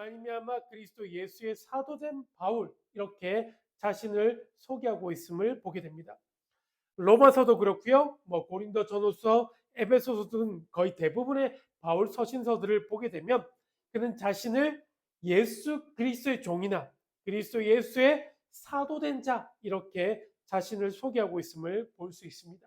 말미암아 그리스도 예수의 사도된 바울, 이렇게 자신을 소개하고 있음을 보게 됩니다. 로마서도 그렇고요. 고린도전후서, 에베소서 등 거의 대부분의 바울 서신서들을 보게 되면 그는 자신을 예수 그리스도의 종이나 그리스도 예수의 사도된 자, 이렇게 자신을 소개하고 있음을 볼 수 있습니다.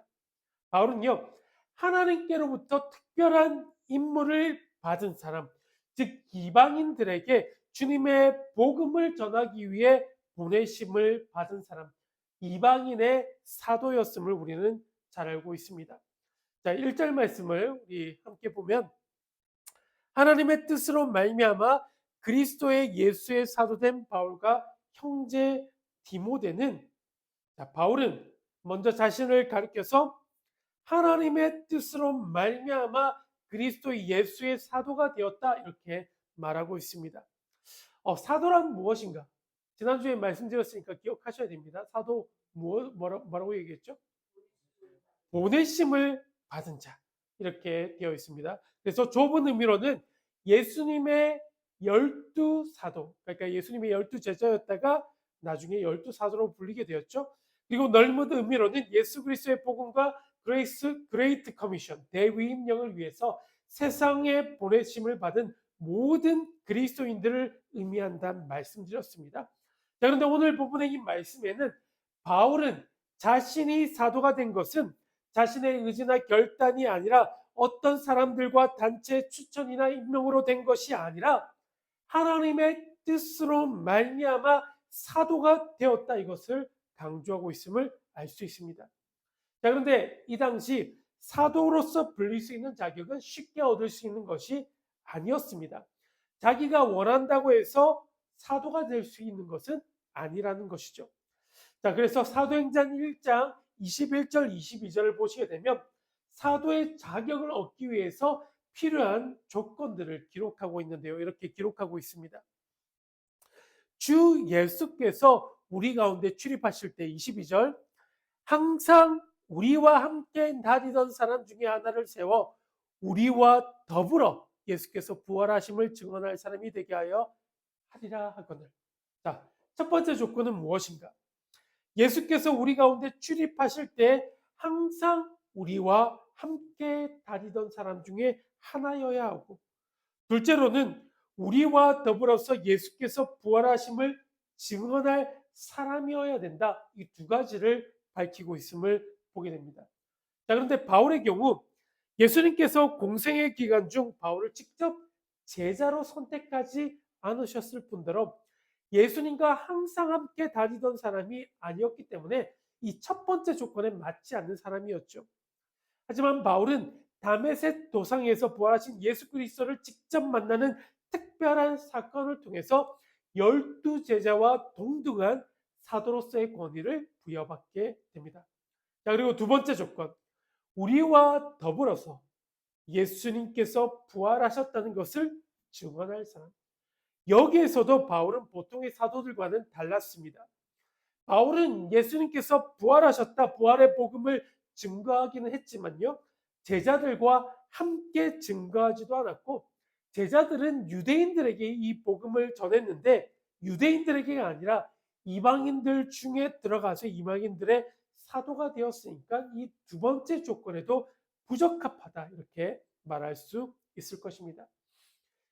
바울은요, 하나님께로부터 특별한 임무를 받은 사람, 즉 이방인들에게 주님의 복음을 전하기 위해 보내심을 받은 사람, 이방인의 사도였음을 우리는 잘 알고 있습니다. 자, 1절 말씀을 우리 함께 보면, 하나님의 뜻으로 말미암아 그리스도의 예수의 사도된 바울과 형제 디모데는, 자, 바울은 먼저 자신을 가리켜서 하나님의 뜻으로 말미암아 그리스도 예수의 사도가 되었다, 이렇게 말하고 있습니다. 사도란 무엇인가? 지난주에 말씀드렸으니까 기억하셔야 됩니다. 사도 뭐라고 얘기했죠? 보내심을 받은 자, 이렇게 되어 있습니다. 그래서 좁은 의미로는 예수님의 12사도, 그러니까 예수님의 12제자였다가 나중에 12사도로 불리게 되었죠. 그리고 넓은 의미로는 예수 그리스도의 복음과 그레이트 커미션, 대위임령을 위해서 세상에 보내심을 받은 모든 그리스도인들을 의미한다는 말씀드렸습니다. 자, 그런데 오늘 본문의 이 말씀에는 바울은 자신이 사도가 된 것은 자신의 의지나 결단이 아니라 어떤 사람들과 단체 추천이나 임명으로 된 것이 아니라 하나님의 뜻으로 말미암아 사도가 되었다, 이것을 강조하고 있음을 알 수 있습니다. 자, 그런데 이 당시 사도로서 불릴 수 있는 자격은 쉽게 얻을 수 있는 것이 아니었습니다. 자기가 원한다고 해서 사도가 될 수 있는 것은 아니라는 것이죠. 자, 그래서 사도행전 1장 21절 22절을 보시게 되면 사도의 자격을 얻기 위해서 필요한 조건들을 기록하고 있는데요. 이렇게 기록하고 있습니다. 주 예수께서 우리 가운데 출입하실 때, 22절, 항상 우리와 함께 다니던 사람 중에 하나를 세워 우리와 더불어 예수께서 부활하심을 증언할 사람이 되게 하여 하리라 하거늘. 자, 첫 번째 조건은 무엇인가? 예수께서 우리 가운데 출입하실 때 항상 우리와 함께 다니던 사람 중에 하나여야 하고, 둘째로는 우리와 더불어서 예수께서 부활하심을 증언할 사람이어야 된다. 이 두 가지를 밝히고 있음을 보게 됩니다. 자, 그런데 바울의 경우 예수님께서 공생의 기간 중 바울을 직접 제자로 선택하지 않으셨을 뿐더러 예수님과 항상 함께 다니던 사람이 아니었기 때문에 이 첫 번째 조건에 맞지 않는 사람이었죠. 하지만 바울은 다메섹 도상에서 부활하신 예수 그리스도를 직접 만나는 특별한 사건을 통해서 12제자와 동등한 사도로서의 권위를 부여받게 됩니다. 자, 그리고 두 번째 조건, 우리와 더불어서 예수님께서 부활하셨다는 것을 증언할 사람. 여기에서도 바울은 보통의 사도들과는 달랐습니다. 바울은 예수님께서 부활하셨다, 부활의 복음을 증거하기는 했지만요, 제자들과 함께 증거하지도 않았고, 제자들은 유대인들에게 이 복음을 전했는데 유대인들에게가 아니라 이방인들 중에 들어가서 이방인들의 사도가 되었으니까 이 두 번째 조건에도 부적합하다, 이렇게 말할 수 있을 것입니다.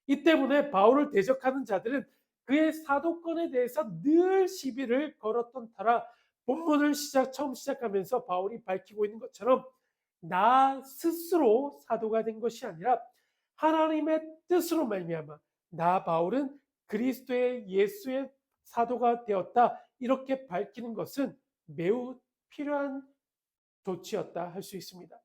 이 때문에 바울을 대적하는 자들은 그의 사도권에 대해서 늘 시비를 걸었던 터라 본문을 처음 시작하면서 바울이 밝히고 있는 것처럼 나 스스로 사도가 된 것이 아니라 하나님의 뜻으로 말미암아 나 바울은 그리스도의 예수의 사도가 되었다, 이렇게 밝히는 것은 매우 필요한 조치였다 할 수 있습니다.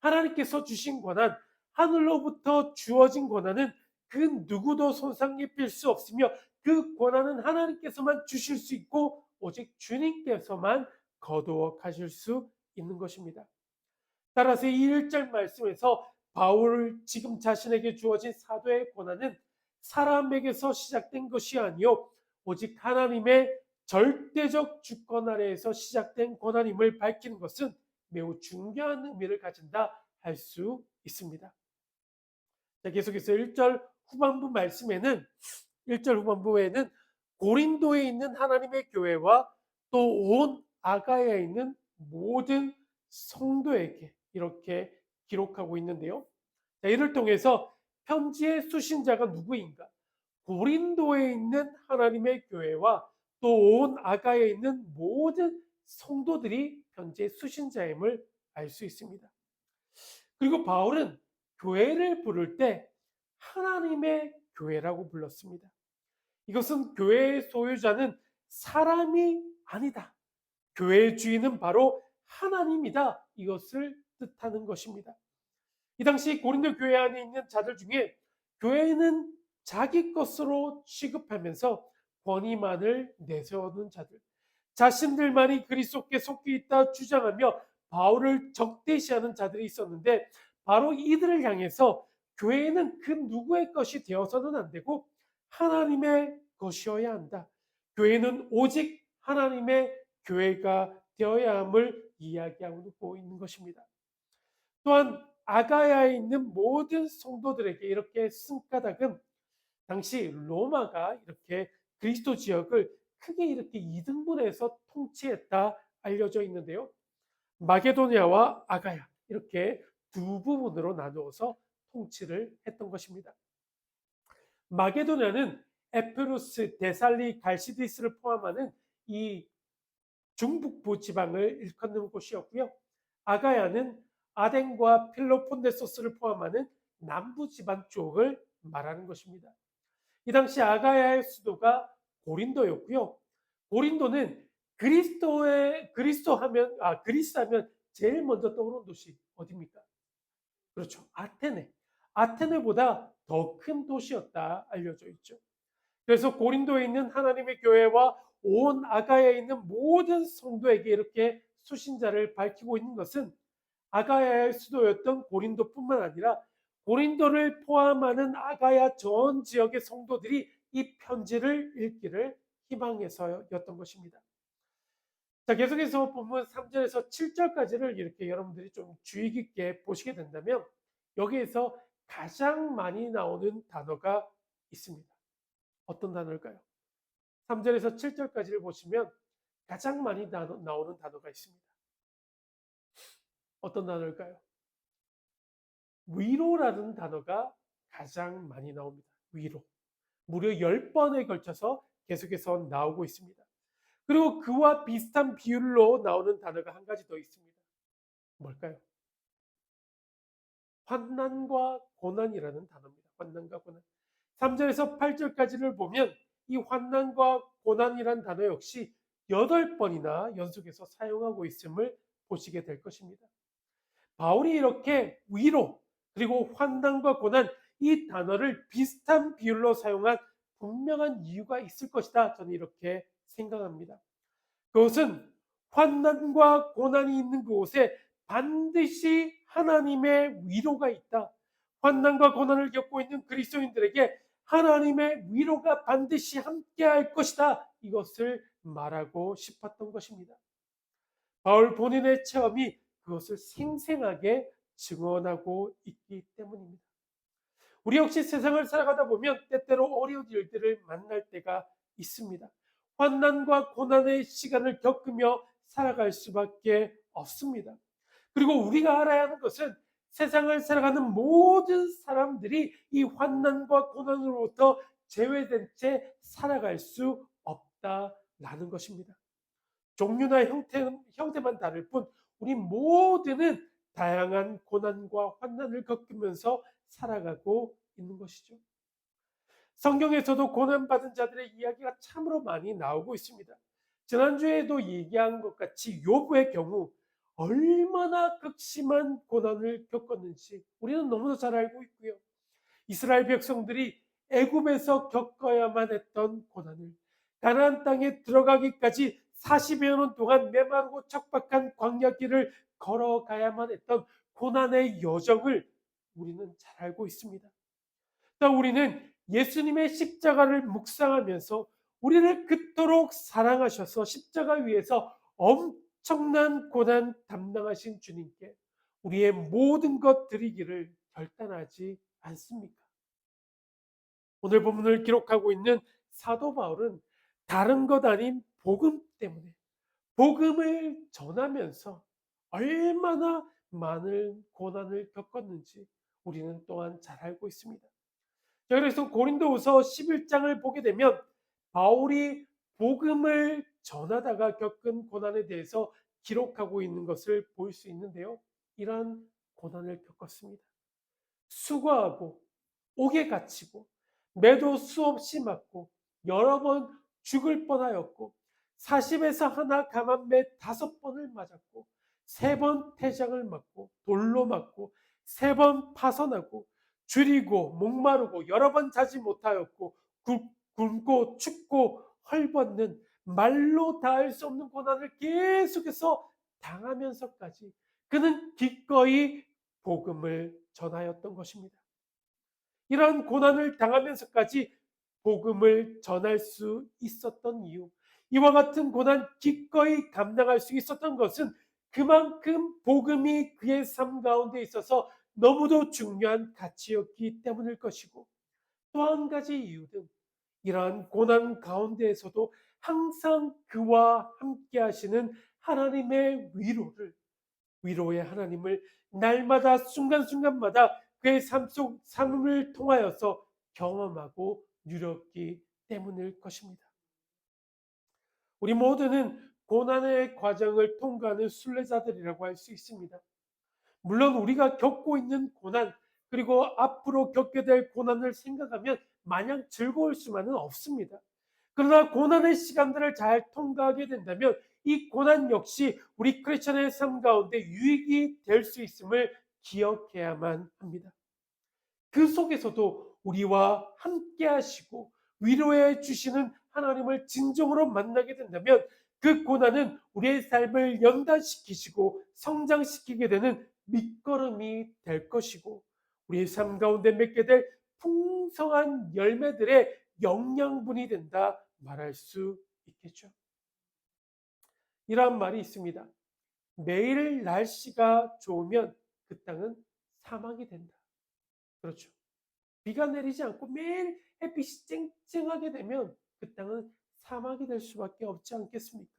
하나님께서 주신 권한, 하늘로부터 주어진 권한은 그 누구도 손상 입힐 수 없으며 그 권한은 하나님께서만 주실 수 있고 오직 주님께서만 거두어 가실 수 있는 것입니다. 따라서 이 1절 말씀에서 바울 지금 자신에게 주어진 사도의 권한은 사람에게서 시작된 것이 아니요 오직 하나님의 절대적 주권 아래에서 시작된 권한임을 밝히는 것은 매우 중요한 의미를 가진다 할 수 있습니다. 자, 계속해서 1절 후반부 말씀에는 1절 후반부에는 고린도에 있는 하나님의 교회와 또 온 아가야에 있는 모든 성도에게 이렇게 기록하고 있는데요. 자, 이를 통해서 편지의 수신자가 누구인가? 고린도에 있는 하나님의 교회와 또 온 아가야에 있는 모든 성도들이 편지의 수신자임을 알 수 있습니다. 그리고 바울은 교회를 부를 때 하나님의 교회라고 불렀습니다. 이것은 교회의 소유자는 사람이 아니다. 교회의 주인은 바로 하나님이다. 이것을 뜻하는 것입니다. 이 당시 고린도 교회 안에 있는 자들 중에 교회는 자기 것으로 취급하면서 권위만을 내세우는 자들, 자신들만이 그리스도께 속해 있다 주장하며 바울을 적대시하는 자들이 있었는데, 바로 이들을 향해서 교회는 그 누구의 것이 되어서는 안 되고 하나님의 것이어야 한다. 교회는 오직 하나님의 교회가 되어야 함을 이야기하고 있는 것입니다. 또한 아가야에 있는 모든 성도들에게 이렇게 쓴 까닭은 당시 로마가 이렇게 그리스도 지역을 크게 이렇게 2등분해서 통치했다 알려져 있는데요. 마게도냐와 아가야 이렇게 두 부분으로 나누어서 통치를 했던 것입니다. 마게도냐는 에피루스, 데살리, 갈시디스를 포함하는 이 중북부 지방을 일컫는 곳이었고요. 아가야는 아덴과 필로폰네소스를 포함하는 남부 지방 쪽을 말하는 것입니다. 이 당시 아가야의 수도가 고린도였고요. 고린도는 그리스 하면 제일 먼저 떠오르는 도시 어디입니까? 그렇죠. 아테네. 아테네보다 더 큰 도시였다 알려져 있죠. 그래서 고린도에 있는 하나님의 교회와 온 아가야에 있는 모든 성도에게 이렇게 수신자를 밝히고 있는 것은 아가야의 수도였던 고린도뿐만 아니라 고린도를 포함하는 아가야 전 지역의 성도들이 이 편지를 읽기를 희망해서였던 것입니다. 자, 계속해서 본문 3절에서 7절까지를 이렇게 여러분들이 좀 주의 깊게 보시게 된다면 여기에서 가장 많이 나오는 단어가 있습니다. 어떤 단어일까요? 3절에서 7절까지를 보시면 가장 많이 나오는 단어가 있습니다. 어떤 단어일까요? 위로라는 단어가 가장 많이 나옵니다. 위로. 무려 10번에 걸쳐서 계속해서 나오고 있습니다. 그리고 그와 비슷한 비율로 나오는 단어가 한 가지 더 있습니다. 뭘까요? 환난과 고난이라는 단어입니다. 환난과 고난. 3절에서 8절까지를 보면 이 환난과 고난이라는 단어 역시 8번이나 연속해서 사용하고 있음을 보시게 될 것입니다. 바울이 이렇게 위로 그리고 환난과 고난 이 단어를 비슷한 비율로 사용한 분명한 이유가 있을 것이다. 저는 이렇게 생각합니다. 그것은 환난과 고난이 있는 그곳에 반드시 하나님의 위로가 있다. 환난과 고난을 겪고 있는 그리스도인들에게 하나님의 위로가 반드시 함께할 것이다. 이것을 말하고 싶었던 것입니다. 바울 본인의 체험이 그것을 생생하게 증언하고 있기 때문입니다. 우리 역시 세상을 살아가다 보면 때때로 어려운 일들을 만날 때가 있습니다. 환난과 고난의 시간을 겪으며 살아갈 수밖에 없습니다. 그리고 우리가 알아야 하는 것은 세상을 살아가는 모든 사람들이 이 환난과 고난으로부터 제외된 채 살아갈 수 없다라는 것입니다. 종류나 형태만 다를 뿐 우리 모두는 다양한 고난과 환난을 겪으면서 살아가고 있는 것이죠. 성경에서도 고난받은 자들의 이야기가 참으로 많이 나오고 있습니다. 지난주에도 얘기한 것 같이 욥의 경우 얼마나 극심한 고난을 겪었는지 우리는 너무나 잘 알고 있고요. 이스라엘 백성들이 애굽에서 겪어야만 했던 고난을 가나안 땅에 들어가기까지 40여 년 동안 메마르고 척박한 광야길을 걸어가야만 했던 고난의 여정을 우리는 잘 알고 있습니다. 또 우리는 예수님의 십자가를 묵상하면서 우리를 그토록 사랑하셔서 십자가 위에서 엄청난 고난 담당하신 주님께 우리의 모든 것 드리기를 결단하지 않습니까? 오늘 본문을 기록하고 있는 사도 바울은 다른 것 아닌 복음 때문에 복음을 전하면서 얼마나 많은 고난을 겪었는지 우리는 또한 잘 알고 있습니다. 그래서 고린도후서 11장을 보게 되면 바울이 복음을 전하다가 겪은 고난에 대해서 기록하고 있는 것을 볼 수 있는데요. 이러한 고난을 겪었습니다. 수고하고 옥에 갇히고 매도 수없이 맞고 여러 번 죽을 뻔하였고 40에서 하나 감한매 5번을 맞았고 3번 태장을 맞고 돌로 맞고 3번 파선하고 줄이고 목마르고 여러 번 자지 못하였고 굶고 춥고 헐벗는 말로 다할 수 없는 고난을 계속해서 당하면서까지 그는 기꺼이 복음을 전하였던 것입니다. 이러한 고난을 당하면서까지 복음을 전할 수 있었던 이유, 이와 같은 고난 기꺼이 감당할 수 있었던 것은 그만큼 복음이 그의 삶 가운데 있어서 너무도 중요한 가치였기 때문일 것이고, 또 한 가지 이유는 이러한 고난 가운데에서도 항상 그와 함께 하시는 하나님의 위로의 하나님을 날마다 순간순간마다 그의 삶을 통하여서 경험하고 누렸기 때문일 것입니다. 우리 모두는 고난의 과정을 통과하는 순례자들이라고 할 수 있습니다. 물론 우리가 겪고 있는 고난, 그리고 앞으로 겪게 될 고난을 생각하면 마냥 즐거울 수만은 없습니다. 그러나 고난의 시간들을 잘 통과하게 된다면 이 고난 역시 우리 크리스천의 삶 가운데 유익이 될 수 있음을 기억해야만 합니다. 그 속에서도 우리와 함께 하시고 위로해 주시는 하나님을 진정으로 만나게 된다면 그 고난은 우리의 삶을 연단시키시고 성장시키게 되는 밑거름이 될 것이고 우리의 삶 가운데 맺게 될 풍성한 열매들의 영양분이 된다 말할 수 있겠죠. 이러한 말이 있습니다. 매일 날씨가 좋으면 그 땅은 사막이 된다. 그렇죠. 비가 내리지 않고 매일 햇빛이 쨍쨍하게 되면 그 땅은 사막이 될 수밖에 없지 않겠습니까?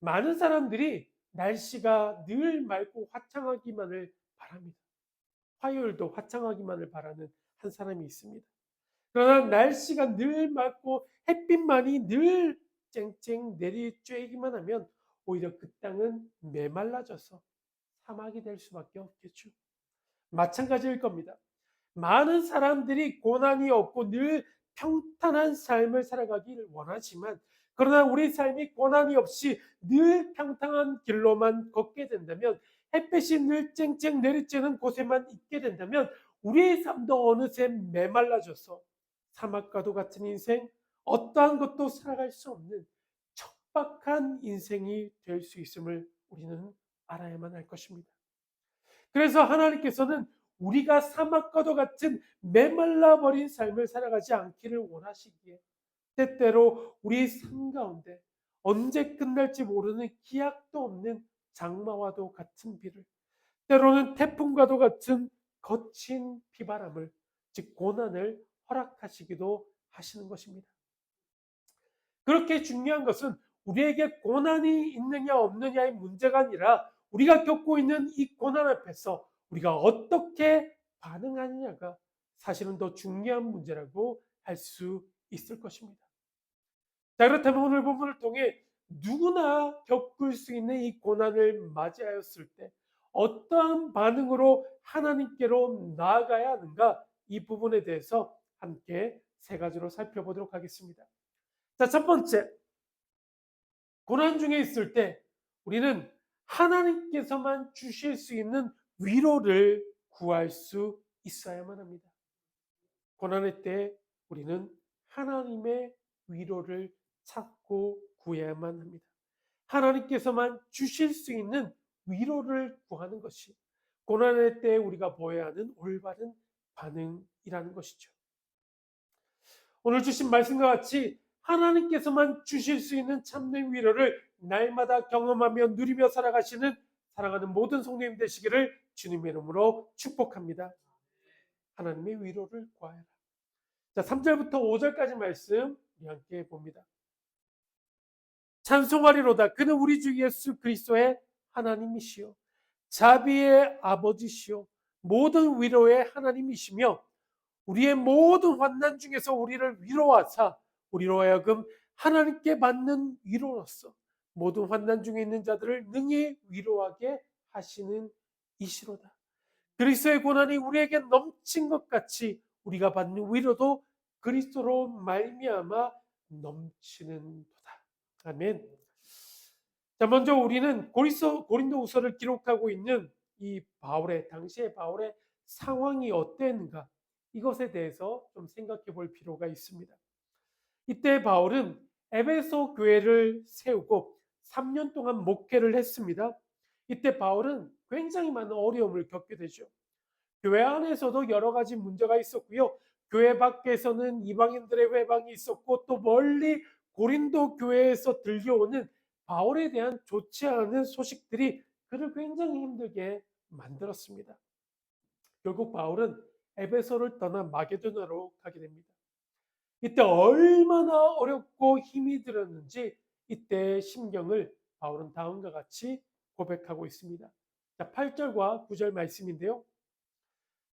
많은 사람들이 날씨가 늘 맑고 화창하기만을 바랍니다. 화요일도 화창하기만을 바라는 한 사람이 있습니다. 그러나 날씨가 늘 맑고 햇빛만이 늘 쨍쨍 내리쬐기만 하면 오히려 그 땅은 메말라져서 사막이 될 수밖에 없겠죠. 마찬가지일 겁니다. 많은 사람들이 고난이 없고 늘 평탄한 삶을 살아가기를 원하지만 그러나 우리 삶이 고난이 없이 늘 평탄한 길로만 걷게 된다면 햇빛이 늘 쨍쨍 내리쬐는 곳에만 있게 된다면 우리의 삶도 어느새 메말라져서 사막과도 같은 인생, 어떠한 것도 살아갈 수 없는 척박한 인생이 될 수 있음을 우리는 알아야만 할 것입니다. 그래서 하나님께서는 우리가 사막과도 같은 메말라 버린 삶을 살아가지 않기를 원하시기에 때때로 우리 삶 가운데 언제 끝날지 모르는 기약도 없는 장마와도 같은 비를, 때로는 태풍과도 같은 거친 비바람을, 즉 고난을 허락하시기도 하시는 것입니다. 그렇게 중요한 것은 우리에게 고난이 있느냐 없느냐의 문제가 아니라 우리가 겪고 있는 이 고난 앞에서 우리가 어떻게 반응하느냐가 사실은 더 중요한 문제라고 할 수 있을 것입니다. 자, 그렇다면 오늘 본문을 통해 누구나 겪을 수 있는 이 고난을 맞이하였을 때 어떠한 반응으로 하나님께로 나아가야 하는가, 이 부분에 대해서 함께 세 가지로 살펴보도록 하겠습니다. 자, 첫 번째, 고난 중에 있을 때 우리는 하나님께서만 주실 수 있는 위로를 구할 수 있어야만 합니다. 고난의 때 우리는 하나님의 위로를 찾고 구해야만 합니다. 하나님께서만 주실 수 있는 위로를 구하는 것이 고난의 때 우리가 보여야 하는 올바른 반응이라는 것이죠. 오늘 주신 말씀과 같이 하나님께서만 주실 수 있는 참된 위로를 날마다 경험하며 누리며 살아가시는 사랑하는 모든 성도님 되시기를 주님의 이름으로 축복합니다. 하나님의 위로를 구하여라. 자, 3절부터 5절까지 말씀 우리 함께 봅니다. 찬송하리로다. 그는 우리 주 예수 그리스도의 하나님이시요 자비의 아버지시요 모든 위로의 하나님이시며 우리의 모든 환난 중에서 우리를 위로하사 우리로 하여금 하나님께 받는 위로로서 모든 환난 중에 있는 자들을 능히 위로하게 하시는 이시로다. 그리스도의 고난이 우리에게 넘친 것 같이 우리가 받는 위로도 그리스도로 말미암아 넘치는도다. 아멘. 자, 먼저 우리는 고린도후서를 기록하고 있는 이 당시의 바울의 상황이 어땠는가, 이것에 대해서 좀 생각해 볼 필요가 있습니다. 이때 바울은 에베소 교회를 세우고 3년 동안 목회를 했습니다. 이때 바울은 굉장히 많은 어려움을 겪게 되죠. 교회 안에서도 여러 가지 문제가 있었고요. 교회 밖에서는 이방인들의 회방이 있었고, 또 멀리 고린도 교회에서 들려오는 바울에 대한 좋지 않은 소식들이 그를 굉장히 힘들게 만들었습니다. 결국 바울은 에베소를 떠나 마게도냐로 가게 됩니다. 이때 얼마나 어렵고 힘이 들었는지 이때의 심경을 바울은 다음과 같이 고백하고 있습니다. 자, 8절과 9절 말씀인데요.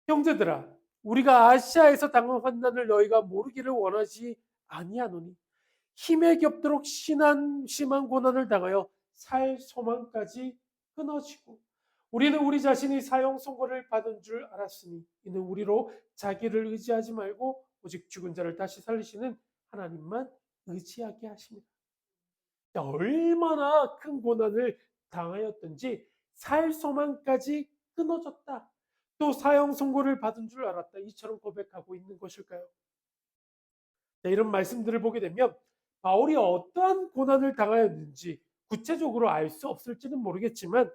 형제들아, 우리가 아시아에서 당한 환난을 너희가 모르기를 원하지 아니하노니 힘에 겹도록 심한 고난을 당하여 살 소망까지 끊어지고 우리는 우리 자신이 사형 선고를 받은 줄 알았으니 이는 우리로 자기를 의지하지 말고 오직 죽은 자를 다시 살리시는 하나님만 의지하게 하십니다. 얼마나 큰 고난을 당하였던지 살 소망까지 끊어졌다. 또 사형 선고를 받은 줄 알았다. 이처럼 고백하고 있는 것일까요? 이런 말씀들을 보게 되면 바울이 어떠한 고난을 당하였는지 구체적으로 알 수 없을지는 모르겠지만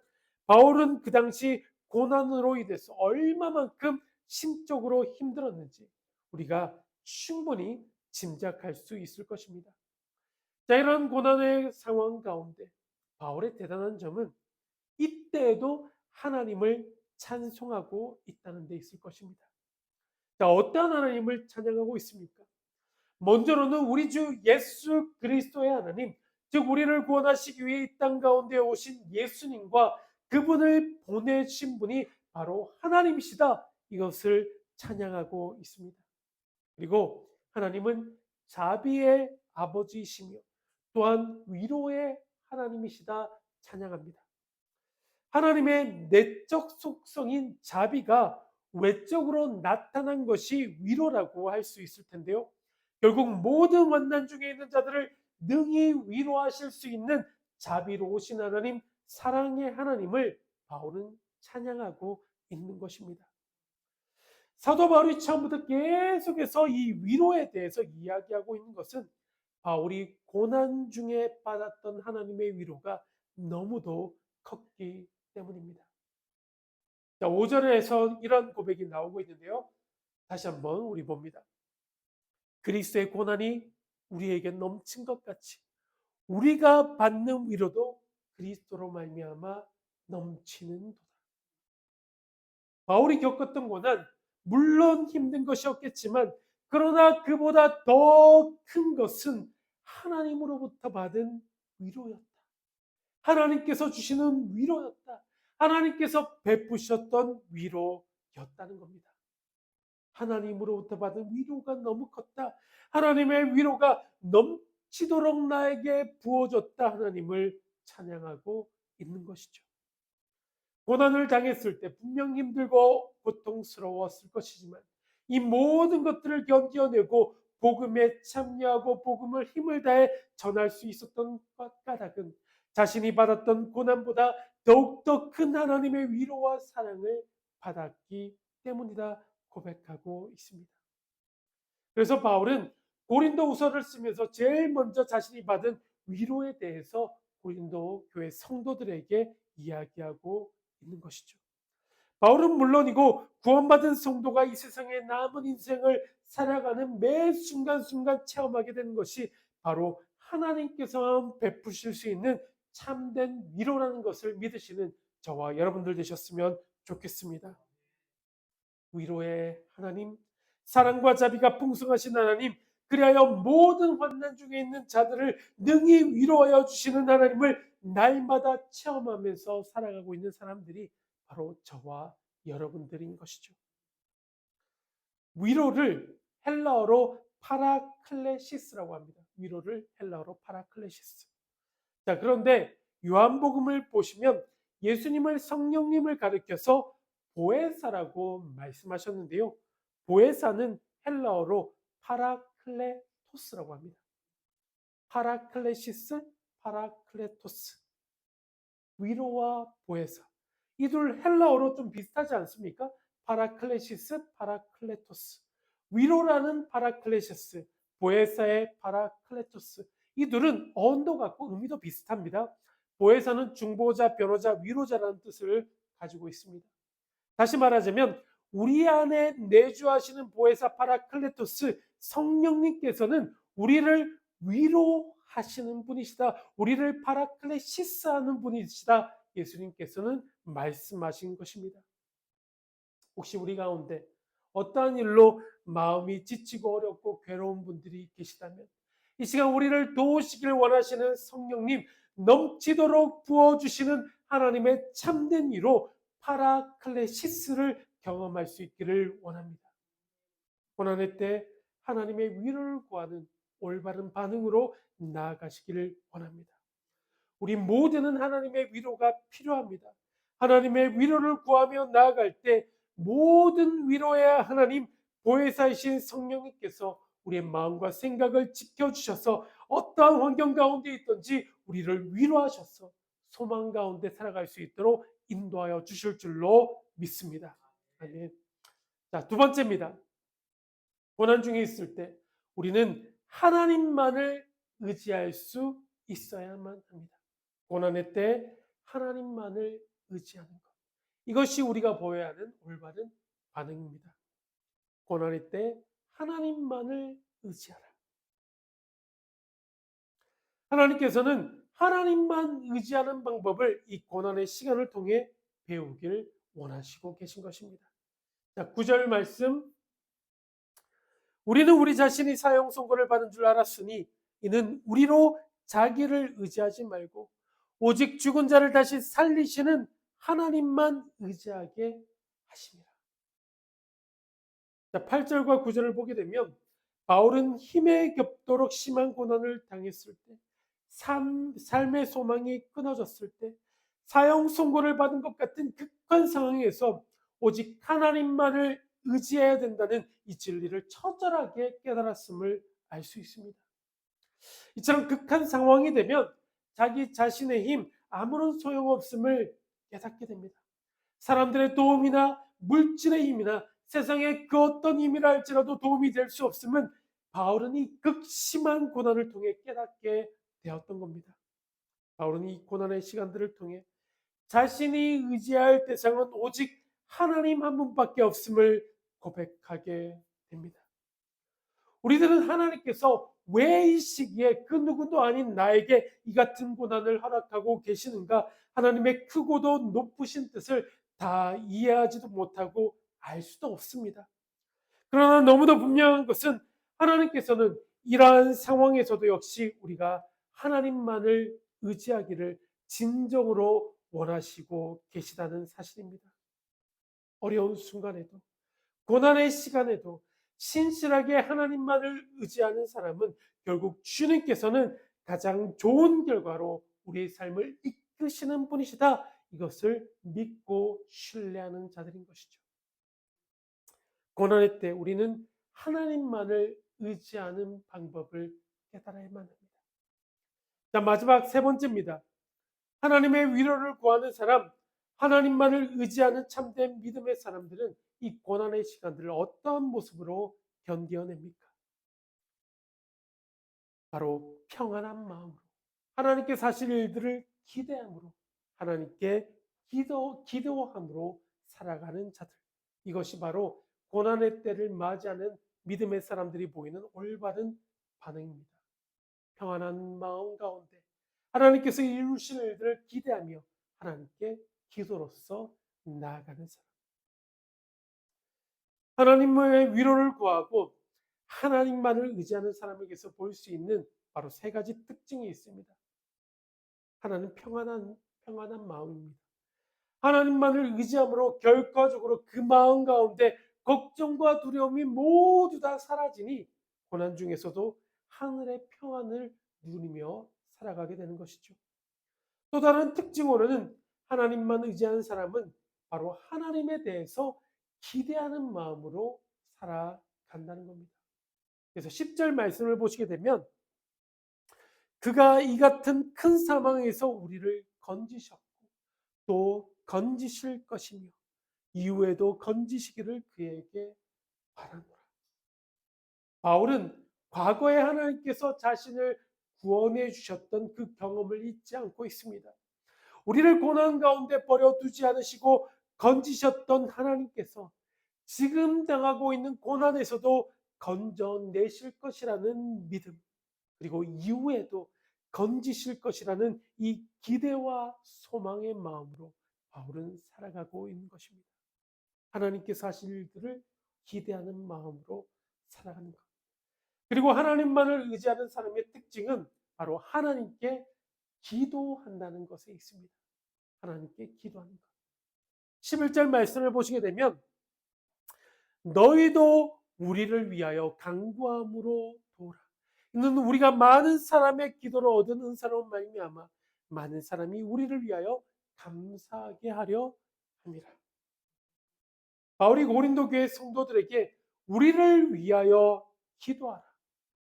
바울은 그 당시 고난으로 인해서 얼마만큼 심적으로 힘들었는지 우리가 충분히 짐작할 수 있을 것입니다. 자, 이런 고난의 상황 가운데 바울의 대단한 점은 이때에도 하나님을 찬송하고 있다는 데 있을 것입니다. 자, 어떠한 하나님을 찬양하고 있습니까? 먼저로는 우리 주 예수 그리스도의 하나님, 즉 우리를 구원하시기 위해 이 땅 가운데 오신 예수님과 그분을 보내신 분이 바로 하나님이시다. 이것을 찬양하고 있습니다. 그리고 하나님은 자비의 아버지이시며 또한 위로의 하나님이시다 찬양합니다. 하나님의 내적 속성인 자비가 외적으로 나타난 것이 위로라고 할 수 있을 텐데요. 결국 모든 환난 중에 있는 자들을 능히 위로하실 수 있는 자비로우신 하나님, 사랑의 하나님을 바울은 찬양하고 있는 것입니다. 사도 바울이 처음부터 계속해서 이 위로에 대해서 이야기하고 있는 것은 바울이 고난 중에 받았던 하나님의 위로가 너무도 컸기 때문입니다. 자, 5절에서 이런 고백이 나오고 있는데요. 다시 한번 우리 봅니다. 그리스도의 고난이 우리에게 넘친 것 같이 우리가 받는 위로도 그리스도로 말미암아 넘치는 도다. 바울이 겪었던 고난, 물론 힘든 것이었겠지만 그러나 그보다 더 큰 것은 하나님으로부터 받은 위로였다. 하나님께서 주시는 위로였다. 하나님께서 베푸셨던 위로였다는 겁니다. 하나님으로부터 받은 위로가 너무 컸다. 하나님의 위로가 넘치도록 나에게 부어졌다. 하나님을 찬양하고 있는 것이죠. 고난을 당했을 때 분명 힘들고 고통스러웠을 것이지만 이 모든 것들을 견뎌내고 복음에 참여하고 복음을 힘을 다해 전할 수 있었던 까닭은 자신이 받았던 고난보다 더욱더 큰 하나님의 위로와 사랑을 받았기 때문이다 고백하고 있습니다. 그래서 바울은 고린도후서를 쓰면서 제일 먼저 자신이 받은 위로에 대해서 고린도 교회 성도들에게 이야기하고 있는 것이죠. 바울은 물론이고 구원받은 성도가 이 세상에 남은 인생을 살아가는 매 순간순간 체험하게 되는 것이 바로 하나님께서만 베푸실 수 있는 참된 위로라는 것을 믿으시는 저와 여러분들 되셨으면 좋겠습니다. 위로의 하나님, 사랑과 자비가 풍성하신 하나님, 그리하여 모든 환난 중에 있는 자들을 능히 위로하여 주시는 하나님을 날마다 체험하면서 살아가고 있는 사람들이 바로 저와 여러분들인 것이죠. 위로를 헬라어로 파라클레시스라고 합니다. 위로를 헬라어로 파라클레시스. 자, 그런데 요한복음을 보시면 예수님을 성령님을 가리켜서 보혜사라고 말씀하셨는데요. 보혜사는 헬라어로 파라클레토스라고 합니다. 파라클레시스, 파라클레토스. 위로와 보혜사. 이 둘 헬라어로 좀 비슷하지 않습니까? 파라클레시스, 파라클레토스. 위로라는 파라클레시스, 보혜사의 파라클레토스. 이 둘은 어원도 같고 의미도 비슷합니다. 보혜사는 중보자, 변호자, 위로자라는 뜻을 가지고 있습니다. 다시 말하자면 우리 안에 내주하시는 보혜사 파라클레토스 성령님께서는 우리를 위로하시는 분이시다. 우리를 파라클레시스하는 분이시다. 예수님께서는 말씀하신 것입니다. 혹시 우리 가운데 어떠한 일로 마음이 지치고 어렵고 괴로운 분들이 계시다면 이 시간 우리를 도우시길 원하시는 성령님, 넘치도록 부어주시는 하나님의 참된 위로 파라클레시스를 경험할 수 있기를 원합니다. 고난의 때 하나님의 위로를 구하는 올바른 반응으로 나아가시기를 원합니다. 우리 모두는 하나님의 위로가 필요합니다. 하나님의 위로를 구하며 나아갈 때 모든 위로의 하나님 보혜사이신 성령님께서 우리의 마음과 생각을 지켜주셔서 어떠한 환경 가운데 있든지 우리를 위로하셔서 소망 가운데 살아갈 수 있도록 인도하여 주실 줄로 믿습니다. 아멘. 자, 두 번째입니다. 고난 중에 있을 때 우리는 하나님만을 의지할 수 있어야만 합니다. 고난의 때 하나님만을 의지하는 것. 이것이 우리가 보여야 하는 올바른 반응입니다. 고난의 때 하나님만을 의지하라. 하나님께서는 하나님만 의지하는 방법을 이 고난의 시간을 통해 배우길 원하시고 계신 것입니다. 자, 9절 말씀. 우리는 우리 자신이 사형 선고를 받은 줄 알았으니 이는 우리로 자기를 의지하지 말고 오직 죽은 자를 다시 살리시는 하나님만 의지하게 하심이라. 자, 8절과 9절을 보게 되면 바울은 힘에 겹도록 심한 고난을 당했을 때, 삶의 소망이 끊어졌을 때, 사형 선고를 받은 것 같은 극한 상황에서 오직 하나님만을 의지해야 된다는 이 진리를 처절하게 깨달았음을 알 수 있습니다. 이처럼 극한 상황이 되면 자기 자신의 힘, 아무런 소용없음을 깨닫게 됩니다. 사람들의 도움이나 물질의 힘이나 세상의 그 어떤 힘이라 할지라도 도움이 될 수 없음은 바울은 이 극심한 고난을 통해 깨닫게 되었던 겁니다. 바울은 이 고난의 시간들을 통해 자신이 의지할 대상은 오직 하나님 한 분밖에 없음을 고백하게 됩니다. 우리들은 하나님께서 왜 이 시기에 그 누구도 아닌 나에게 이 같은 고난을 허락하고 계시는가? 하나님의 크고도 높으신 뜻을 다 이해하지도 못하고 알 수도 없습니다. 그러나 너무도 분명한 것은 하나님께서는 이러한 상황에서도 역시 우리가 하나님만을 의지하기를 진정으로 원하시고 계시다는 사실입니다. 어려운 순간에도, 고난의 시간에도 신실하게 하나님만을 의지하는 사람은 결국 주님께서는 가장 좋은 결과로 우리의 삶을 이끄시는 분이시다. 이것을 믿고 신뢰하는 자들인 것이죠. 고난의 때 우리는 하나님만을 의지하는 방법을 깨달아야만 합니다. 자, 마지막 세 번째입니다. 하나님의 위로를 구하는 사람, 하나님만을 의지하는 참된 믿음의 사람들은 이 고난의 시간들을 어떤 모습으로 견뎌냅니까? 바로 평안한 마음으로, 하나님께 사실 일들을 기대함으로, 하나님께 기도함으로 살아가는 자들. 이것이 바로 고난의 때를 맞이하는 믿음의 사람들이 보이는 올바른 반응입니다. 평안한 마음 가운데 하나님께서 이루실 일들을 기대하며 하나님께 기도로서 나아가는 사람. 하나님의 위로를 구하고 하나님만을 의지하는 사람에게서 볼 수 있는 바로 세 가지 특징이 있습니다. 하나는 평안한 마음입니다. 하나님만을 의지함으로 결과적으로 그 마음 가운데 걱정과 두려움이 모두 다 사라지니 고난 중에서도 하늘의 평안을 누리며 살아가게 되는 것이죠. 또 다른 특징으로는 하나님만 의지하는 사람은 바로 하나님에 대해서 기대하는 마음으로 살아간다는 겁니다. 그래서 10절 말씀을 보시게 되면 그가 이 같은 큰 사망에서 우리를 건지셨고 또 건지실 것이며 이후에도 건지시기를 그에게 바라노라. 바울은 과거에 하나님께서 자신을 구원해 주셨던 그 경험을 잊지 않고 있습니다. 우리를 고난 가운데 버려두지 않으시고 건지셨던 하나님께서 지금 당하고 있는 고난에서도 건져내실 것이라는 믿음, 그리고 이후에도 건지실 것이라는 이 기대와 소망의 마음으로 바울은 살아가고 있는 것입니다. 하나님께서 하실 일들을 기대하는 마음으로 살아가는 것. 그리고 하나님만을 의지하는 사람의 특징은 바로 하나님께 기도한다는 것에 있습니다. 하나님께 기도하는 것. 11절 말씀을 보시게 되면 너희도 우리를 위하여 간구함으로 도우라. 이는 우리가 많은 사람의 기도를 얻은 은사로 말미암아 많은 사람이 우리를 위하여 감사하게 하려 함이라. 바울이 고린도 교회 성도들에게 우리를 위하여 기도하라.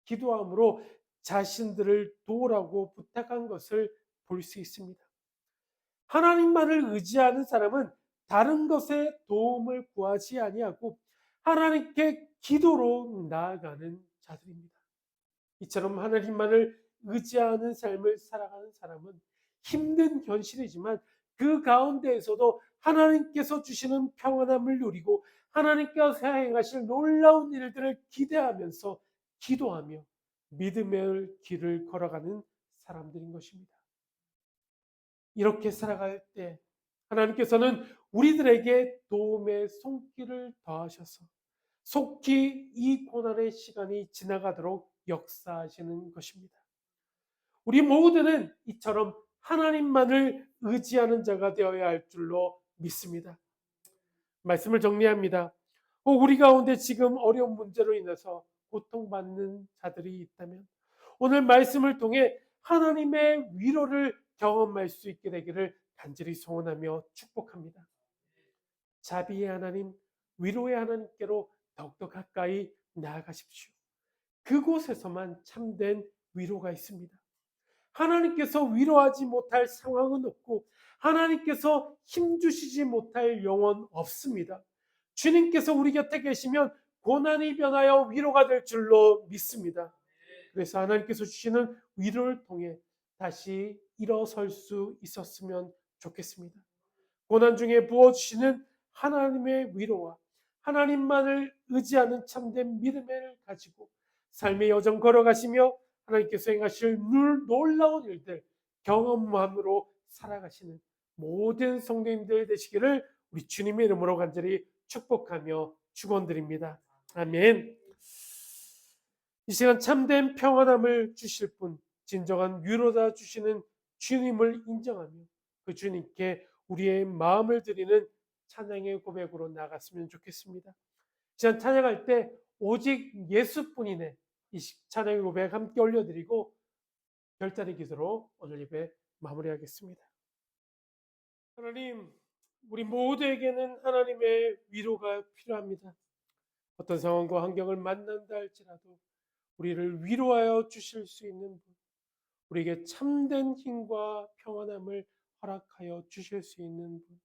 기도함으로 자신들을 도우라고 부탁한 것을 볼 수 있습니다. 하나님만을 의지하는 사람은 다른 것에 도움을 구하지 아니하고 하나님께 기도로 나아가는 자들입니다. 이처럼 하나님만을 의지하는 삶을 살아가는 사람은 힘든 현실이지만 그 가운데에서도 하나님께서 주시는 평안함을 누리고 하나님께서 행하실 놀라운 일들을 기대하면서 기도하며 믿음의 길을 걸어가는 사람들인 것입니다. 이렇게 살아갈 때 하나님께서는 우리들에게 도움의 손길을 더하셔서 속히 이 고난의 시간이 지나가도록 역사하시는 것입니다. 우리 모두는 이처럼 하나님만을 의지하는 자가 되어야 할 줄로 믿습니다. 말씀을 정리합니다. 우리 가운데 지금 어려운 문제로 인해서 고통받는 자들이 있다면 오늘 말씀을 통해 하나님의 위로를 경험할 수 있게 되기를 간절히 소원하며 축복합니다. 자비의 하나님, 위로의 하나님께로 더욱더 가까이 나아가십시오. 그곳에서만 참된 위로가 있습니다. 하나님께서 위로하지 못할 상황은 없고 하나님께서 힘주시지 못할 영혼 없습니다. 주님께서 우리 곁에 계시면 고난이 변하여 위로가 될 줄로 믿습니다. 그래서 하나님께서 주시는 위로를 통해 다시 일어설 수 있었으면 좋겠습니다. 고난 중에 부어주시는 하나님의 위로와 하나님만을 의지하는 참된 믿음을 가지고 삶의 여정 걸어가시며 하나님께서 행하실 놀라운 일들 경험함으로 살아가시는 모든 성도님들 되시기를 우리 주님의 이름으로 간절히 축복하며 축원드립니다. 아멘. 이 시간 참된 평안함을 주실 분, 진정한 위로다 주시는 주님을 인정하며 그 주님께 우리의 마음을 드리는 찬양의 고백으로 나갔으면 좋겠습니다. 지난 찬양할 때 오직 예수뿐이네 이 찬양의 고백 함께 올려드리고 별자리 기도로 오늘 예배 마무리하겠습니다. 하나님, 우리 모두에게는 하나님의 위로가 필요합니다. 어떤 상황과 환경을 만난다 할지라도 우리를 위로하여 주실 수 있는 분, 우리에게 참된 힘과 평안함을 허락하여 주실 수 있는 분,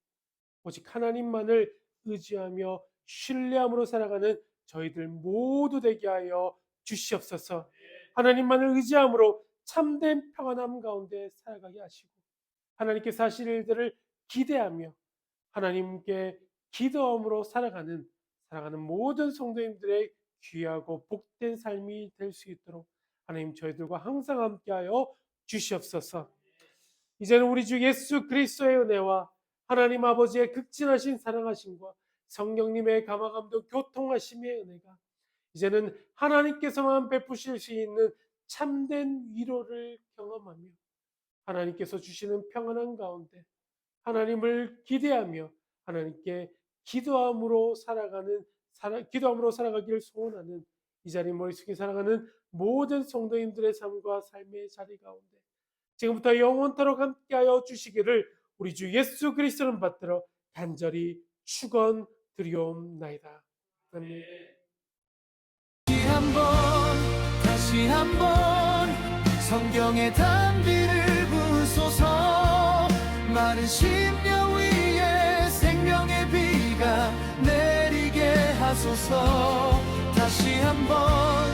오직 하나님만을 의지하며 신뢰함으로 살아가는 저희들 모두 되게 하여 주시옵소서. 하나님만을 의지함으로 참된 평안함 가운데 살아가게 하시고 하나님께서 하실 일들을 기대하며 하나님께 기도함으로 살아가는 모든 성도님들의 귀하고 복된 삶이 될 수 있도록 하나님 저희들과 항상 함께하여 주시옵소서. 이제는 우리 주 예수 그리스도의 은혜와 하나님 아버지의 극진하신 사랑하심과 성령님의 감화감동 교통하심의 은혜가 이제는 하나님께서만 베푸실 수 있는 참된 위로를 경험하며 하나님께서 주시는 평안한 가운데 하나님을 기대하며 하나님께 기도함으로 살아가기를 소원하는 이 자리 머릿속에 살아가는 모든 성도님들의 삶과 삶의 자리 가운데 지금부터 영원토록 함께하여 주시기를 우리 주 예수 그리스도를 받들어 간절히 축원드리옵나이다. 아멘. 다시 한번 성경의 단비를 부소서. 마른 심령 위에 생명의 비가 내리게 하소서. 다시 한번